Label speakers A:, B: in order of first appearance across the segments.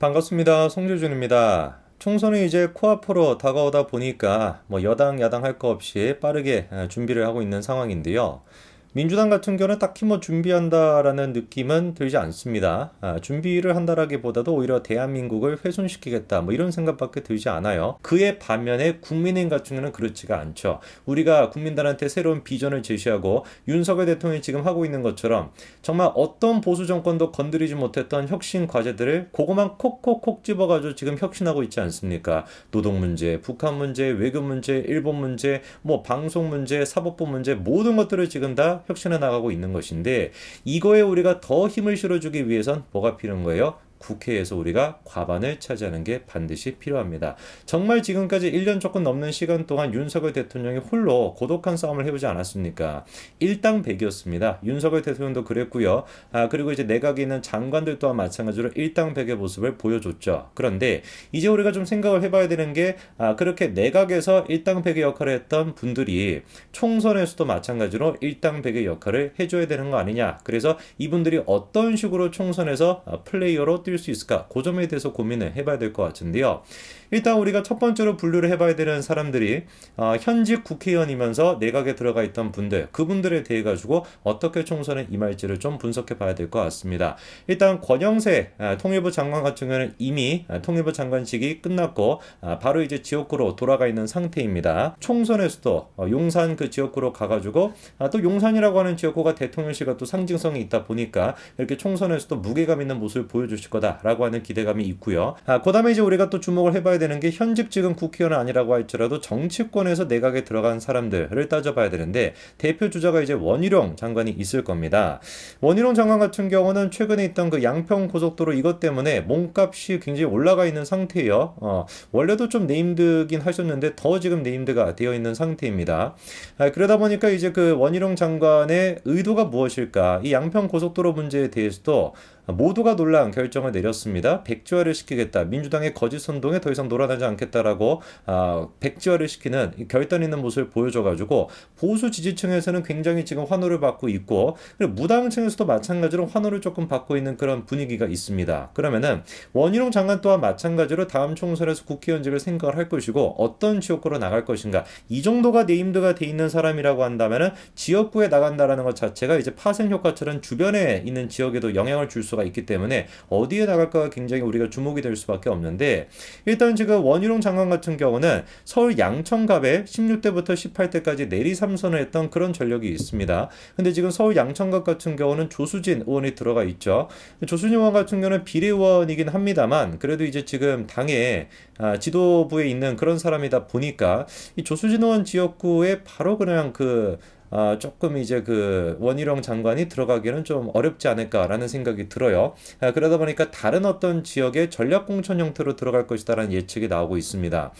A: 반갑습니다. 송재준입니다. 총선이 이제 코앞으로 다가오다 보니까 뭐 여당, 야당 할 거 없이 빠르게 준비를 하고 있는 상황인데요. 민주당 같은 경우는 딱히 뭐 준비한다라는 느낌은 들지 않습니다. 준비를 한다라기보다도 오히려 대한민국을 훼손시키겠다 뭐 이런 생각밖에 들지 않아요. 그에 반면에 국민의힘 같은 경우는 그렇지가 않죠. 우리가 국민들한테 새로운 비전을 제시하고 윤석열 대통령이 지금 하고 있는 것처럼 정말 어떤 보수 정권도 건드리지 못했던 혁신 과제들을 그거만 콕콕콕 집어가지고 지금 혁신하고 있지 않습니까? 노동 문제, 북한 문제, 외교 문제, 일본 문제, 뭐 방송 문제, 사법부 문제 모든 것들을 지금 다 혁신해 나가고 있는 것인데 이거에 우리가 더 힘을 실어주기 위해선 뭐가 필요한 거예요? 국회에서 우리가 과반을 차지하는 게 반드시 필요합니다. 정말 지금까지 1년 조금 넘는 시간 동안 윤석열 대통령이 홀로 고독한 싸움을 해보지 않았습니까? 일당백이었습니다. 윤석열 대통령도 그랬고요. 그리고 이제 내각에 있는 장관들 또한 마찬가지로 일당백의 모습을 보여줬죠. 그런데 이제 우리가 좀 생각을 해봐야 되는 게 그렇게 내각에서 일당백의 역할을 했던 분들이 총선에서도 마찬가지로 일당백의 역할을 해줘야 되는 거 아니냐. 그래서 이분들이 어떤 식으로 총선에서 플레이어로 뛸 수 있을까? 그 점에 대해서 고민을 해봐야 될 것 같은데요. 일단 우리가 첫 번째로 분류를 해봐야 되는 사람들이 현직 국회의원이면서 내각에 들어가 있던 분들, 그분들에 대해 가지고 어떻게 총선에 임할지를 좀 분석해 봐야 될 것 같습니다. 일단 권영세 통일부 장관 같은 경우는 이미 통일부 장관직이 끝났고 바로 이제 지역구로 돌아가 있는 상태입니다. 총선에서도 용산 그 지역구로 가가지고 또 용산이라고 하는 지역구가 대통령실과 또 상징성이 있다 보니까 이렇게 총선에서도 무게감 있는 모습을 보여주실 거다라고 하는 기대감이 있고요. 그 다음에 이제 우리가 또 주목을 해봐야 되는 게 현직 지금 국회의원은 아니라고 할지라도 정치권에서 내각에 들어간 사람들을 따져봐야 되는데 대표 주자가 이제 원희룡 장관이 있을 겁니다. 원희룡 장관 같은 경우는 최근에 있던 그 양평 고속도로 이것 때문에 몸값이 굉장히 올라가 있는 상태예요. 원래도 좀 네임드긴 하셨는데 더 지금 네임드가 되어 있는 상태입니다. 그러다 보니까 이제 그 원희룡 장관의 의도가 무엇일까? 이 양평 고속도로 문제에 대해서도 모두가 놀란 결정을 내렸습니다. 백지화를 시키겠다. 민주당의 거짓 선동에 더 이상 놀아나지 않겠다라고 백지화를 시키는 결단 있는 모습을 보여줘가지고 보수 지지층에서는 굉장히 지금 환호를 받고 있고 그리고 무당층에서도 마찬가지로 환호를 조금 받고 있는 그런 분위기가 있습니다. 그러면은 원희룡 장관 또한 마찬가지로 다음 총선에서 국회의원직을 생각을 할 것이고 어떤 지역구로 나갈 것인가 이 정도가 네임드가 돼 있는 사람이라고 한다면은 지역구에 나간다라는 것 자체가 이제 파생 효과처럼 주변에 있는 지역에도 영향을 줄 수가 있기 때문에 어디에 나갈까가 굉장히 우리가 주목이 될 수밖에 없는데 일단 지금 원희룡 장관 같은 경우는 서울 양천갑에 16대부터 18대까지 내리 3선을 했던 그런 전력이 있습니다. 근데 지금 서울 양천갑 같은 경우는 조수진 의원이 들어가 있죠. 조수진 의원 같은 경우는 비례의원이긴 합니다만 그래도 이제 지금 당의 지도부에 있는 그런 사람이다 보니까 이 조수진 의원 지역구에 바로 그냥 조금 이제 그 원희룡 장관이 들어가기는 좀 어렵지 않을까라는 생각이 들어요. 그러다 보니까 다른 어떤 지역에 전략 공천 형태로 들어갈 것이다라는 예측이 나오고 있습니다.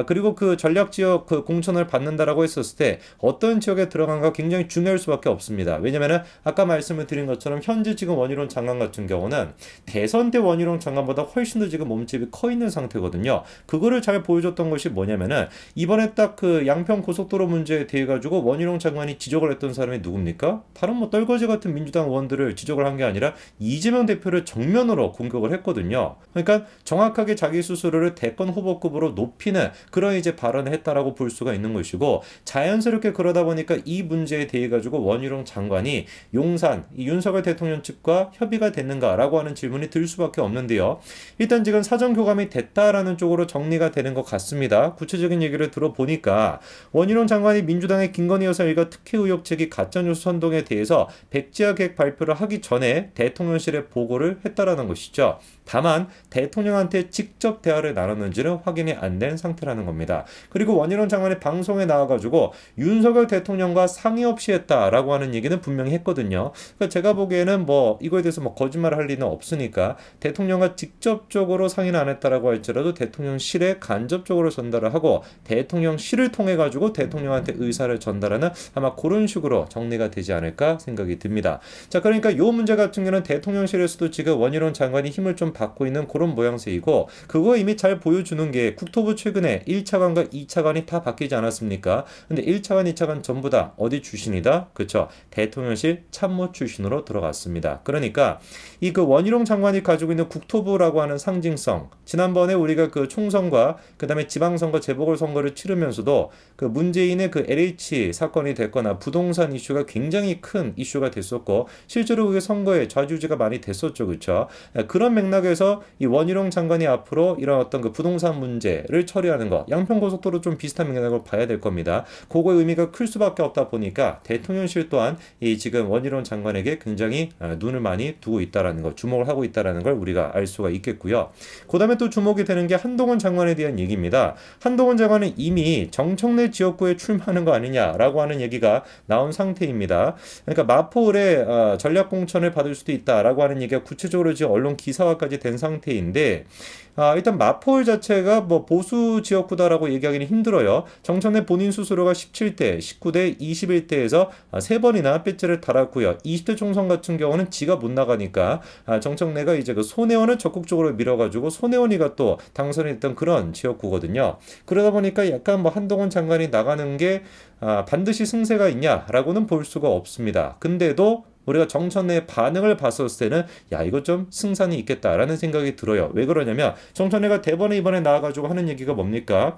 A: 그리고 그 전략 지역 그 공천을 받는다라고 했었을 때 어떤 지역에 들어간가 굉장히 중요할 수밖에 없습니다. 왜냐면은 아까 말씀을 드린 것처럼 현재 지금 원희룡 장관 같은 경우는 대선 때 원희룡 장관보다 훨씬 더 지금 몸집이 커 있는 상태거든요. 그거를 잘 보여줬던 것이 뭐냐면은 이번에 딱 그 양평 고속도로 문제에 대해 가지고 원희룡 장관이 지적을 했던 사람이 누굽니까? 다른 뭐 떨거지 같은 민주당 의원들을 지적을 한 게 아니라 이재명 대표를 정면으로 공격을 했거든요. 그러니까 정확하게 자기 스스로를 대권 후보급으로 높이는 그런 이제 발언을 했다라고 볼 수가 있는 것이고 자연스럽게 그러다 보니까 이 문제에 대해 가지고 원희룡 장관이 용산 이 윤석열 대통령 측과 협의가 됐는가라고 하는 질문이 들 수밖에 없는데요. 일단 지금 사전 교감이 됐다라는 쪽으로 정리가 되는 것 같습니다. 구체적인 얘기를 들어보니까 원희룡 장관이 민주당의 김건희 여사 일가 특혜 의혹 측이 가짜뉴스 선동에 대해서 백지화 계획 발표를 하기 전에 대통령실에 보고를 했다라는 것이죠. 다만 대통령한테 직접 대화를 나눴는지는 확인이 안 된 상태라는 겁니다. 그리고 원희룡 장관이 방송에 나와가지고 윤석열 대통령과 상의 없이 했다라고 하는 얘기는 분명히 했거든요. 그러니까 제가 보기에는 뭐 이거에 대해서 뭐 거짓말을 할 리는 없으니까 대통령과 직접적으로 상의는 안 했다라고 할지라도 대통령실에 간접적으로 전달을 하고 대통령실을 통해 가지고 대통령한테 의사를 전달하는 아마 그런 식으로 정리가 되지 않을까 생각이 듭니다. 자, 그러니까 이 문제 같은 경우는 대통령실에서도 지금 원희룡 장관이 힘을 좀 갖고 있는 그런 모양새이고 그거 이미 잘 보여주는 게 국토부 최근에 1차관과 2차관이 다 바뀌지 않았습니까? 근데 1차관, 2차관 전부 다 어디 출신이다? 그쵸? 대통령실 참모 출신으로 들어갔습니다. 그러니까 이 그 원희룡 장관이 가지고 있는 국토부라고 하는 상징성 지난번에 우리가 그 총선과 그 다음에 지방선거 재보궐선거를 치르면서도 그 문재인의 그 LH 사건이 됐거나 부동산 이슈가 굉장히 큰 이슈가 됐었고 실제로 그게 선거에 좌지우지가 많이 됐었죠. 그렇죠? 그런 맥락에서 이 원희룡 장관이 앞으로 이런 어떤 그 부동산 문제를 처리하는 것 양평고속도로 좀 비슷한 맥락을 봐야 될 겁니다. 그거의 의미가 클 수밖에 없다 보니까 대통령실 또한 이 지금 원희룡 장관에게 굉장히 눈을 많이 두고 있다라는 것 주목을 하고 있다라는 걸 우리가 알 수가 있겠고요. 그 다음에 또 주목이 되는 게 한동훈 장관에 대한 얘기입니다. 한동훈 장관은 이미 정청래 지역구에 출마하는 거 아니냐라고 하는 얘기가 나온 상태입니다. 그러니까 마포을에 전략공천을 받을 수도 있다라고 하는 얘기가 구체적으로 지금 언론 기사화까지 된 상태인데 일단 마포을 자체가 뭐 보수 지역구다라고 얘기하기는 힘들어요. 정청래 본인 스스로가 17대, 19대, 21대에서 3번이나 배지를 달았고요. 20대 총선 같은 경우는 지가 못 나가니까 정청래가 이제 그 손혜원을 적극적으로 밀어가지고 손혜원이가 또 당선했던 그런 지역구거든요. 그러다 보니까 약간 뭐 한동훈 장관이 나가는 게 반드시 승세가 있냐라고는 볼 수가 없습니다. 근데도 우리가 정청래의 반응을 봤었을 때는 야 이거 좀 승산이 있겠다라는 생각이 들어요. 왜 그러냐면 정청래가 대번에 이번에 나와가지고 하는 얘기가 뭡니까?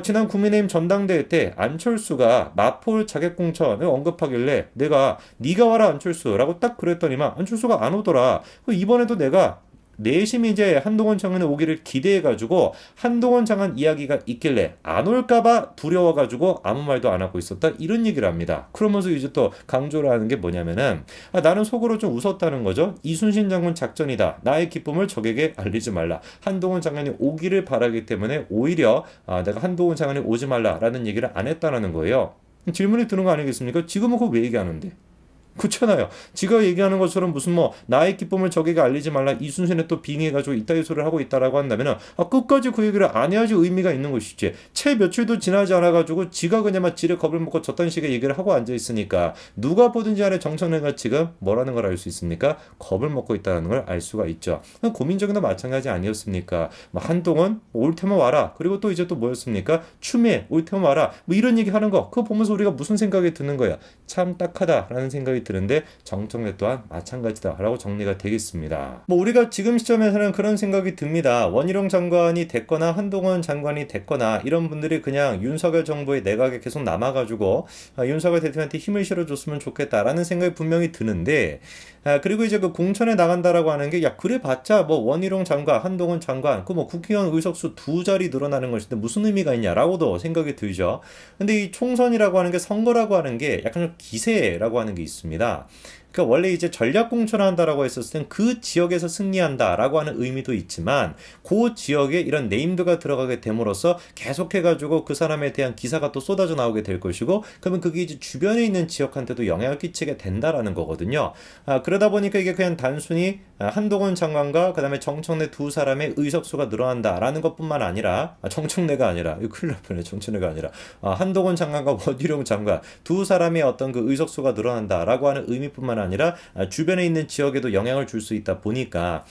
A: 지난 국민의힘 전당대회 때 안철수가 마포울 자객공천을 언급하길래 내가 네가 와라 안철수라고 딱 그랬더니만 안철수가 안 오더라. 이번에도 내가 내심 이제 한동훈 장관이 오기를 기대해가지고 한동훈 장관 이야기가 있길래 안 올까봐 두려워가지고 아무 말도 안 하고 있었다 이런 얘기를 합니다. 그러면서 이제 또 강조를 하는 게 뭐냐면은 나는 속으로 좀 웃었다는 거죠. 이순신 장군 작전이다. 나의 기쁨을 적에게 알리지 말라. 한동훈 장관이 오기를 바라기 때문에 오히려 내가 한동훈 장관이 오지 말라라는 얘기를 안 했다는 거예요. 질문이 드는 거 아니겠습니까? 지금은 그거 왜 얘기하는데? 그렇잖아요. 지가 얘기하는 것처럼 무슨 뭐 나의 기쁨을 적에게 알리지 말라 이순신에 또 빙의해가지고 이따위 소리를 하고 있다라고 한다면은 끝까지 그 얘기를 안 해야지 의미가 있는 것이지. 채 며칠도 지나지 않아가지고 지가 그냥 막 지레 겁을 먹고 저딴 식의 얘기를 하고 앉아 있으니까 누가 보든지 안에 정청래가 지금 뭐라는 걸 알 수 있습니까? 겁을 먹고 있다는 걸 알 수가 있죠. 고민적인도 마찬가지 아니었습니까? 뭐 한동훈 올 테면 와라. 그리고 또 이제 또 뭐였습니까? 추미애 올 테면 와라. 뭐 이런 얘기 하는 거 그거 보면서 우리가 무슨 생각이 드는 거야? 참 딱하다라는 생각이 드는데 정청래 또한 마찬가지다라고 정리가 되겠습니다. 뭐 우리가 지금 시점에서는 그런 생각이 듭니다. 원희룡 장관이 됐거나 한동훈 장관이 됐거나 이런 분들이 그냥 윤석열 정부의 내각에 계속 남아가지고 윤석열 대통령한테 힘을 실어줬으면 좋겠다라는 생각이 분명히 드는데 그리고 이제 그 공천에 나간다라고 하는 게 야 그래봤자 뭐 원희룡 장관, 한동훈 장관 그 뭐 국회의원 의석수 2자리 늘어나는 것인데 무슨 의미가 있냐라고도 생각이 들죠. 근데 이 총선이라고 하는 게 선거라고 하는 게 약간 좀 기세라고 하는 게 있습니다. 그러니까 원래 이제 전략 공천한다라고 했었을 땐 그 지역에서 승리한다라고 하는 의미도 있지만 그 지역에 이런 네임드가 들어가게 됨으로써 계속해가지고 그 사람에 대한 기사가 또 쏟아져 나오게 될 것이고 그러면 그게 이제 주변에 있는 지역한테도 영향을 끼치게 된다라는 거거든요. 그러다 보니까 이게 그냥 단순히 한동훈 장관과 그다음에 정청래 두 사람의 의석수가 늘어난다라는 것뿐만 아니라 정청래가 아니라 이거 큰일 날 뻔해 정청래가 아니라 한동훈 장관과 원희룡 장관 두 사람의 어떤 그 의석수가 늘어난다라고 하는 의미뿐만 아니라 주변에 있는 지역에도 영향을 줄 수 있다 보니까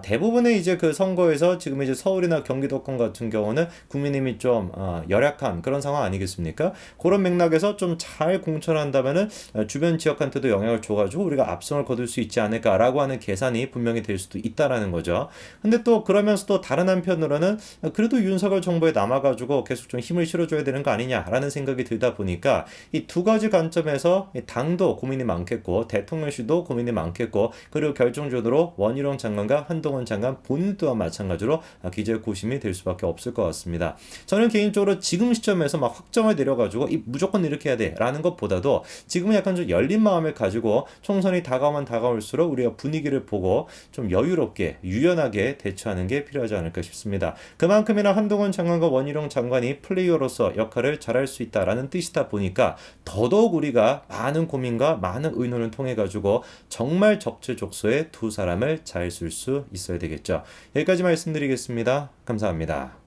A: 대부분의 이제 그 선거에서 지금 이제 서울이나 경기도권 같은 경우는 국민의힘이 좀 열약한 그런 상황 아니겠습니까? 그런 맥락에서 좀 잘 공천한다면은 주변 지역한테도 영향을 줘가지고 우리가 압승을 거둘 수 있지 않을까라고 하는 계산이 분명히 될 수도 있다라는 거죠. 근데 또 그러면서도 다른 한편으로는 그래도 윤석열 정부에 남아가지고 계속 좀 힘을 실어줘야 되는 거 아니냐라는 생각이 들다 보니까 이 두 가지 관점에서 당도 고민이 많겠고 대통령실도 고민이 많겠고 그리고 결정적으로 원희룡 장관과 한동훈 장관 본인 또한 마찬가지로 기저의 고심이 될 수밖에 없을 것 같습니다. 저는 개인적으로 지금 시점에서 막 확정을 내려가지고 무조건 이렇게 해야 돼라는 것보다도 지금은 약간 좀 열린 마음을 가지고 총선이 다가오면 다가올수록 우리가 분위기를 보고 좀 여유롭게 유연하게 대처하는 게 필요하지 않을까 싶습니다. 그만큼이나 한동훈 장관과 원희룡 장관이 플레이어로서 역할을 잘할 수 있다라는 뜻이다 보니까 더더욱 우리가 많은 고민과 많은 의논을 통해 가지고 정말 적재적소에 두 사람을 잘 쓸 수 있어야 되겠죠. 여기까지 말씀드리겠습니다. 감사합니다.